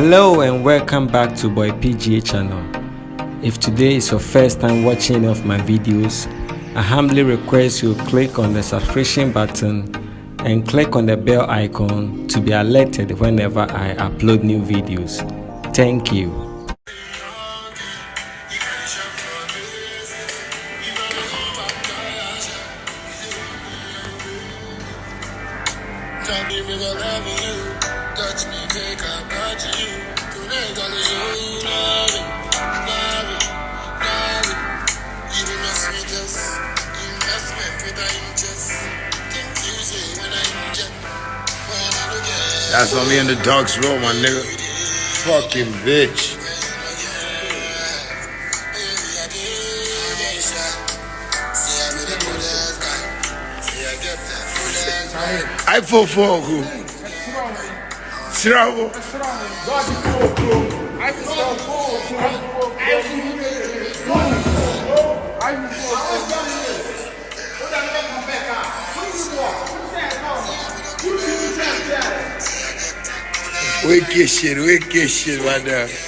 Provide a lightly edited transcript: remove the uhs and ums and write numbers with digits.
Hello and welcome back to Boy PGA channel. If today is your first time watching any of my videos, I humbly request you click on the subscription button and click on the bell icon to be alerted whenever I upload new videos. Thank you. That's only in the dog's room, my nigga. Fucking bitch. I feel for who? Siravo. Wicked shit, my nigga.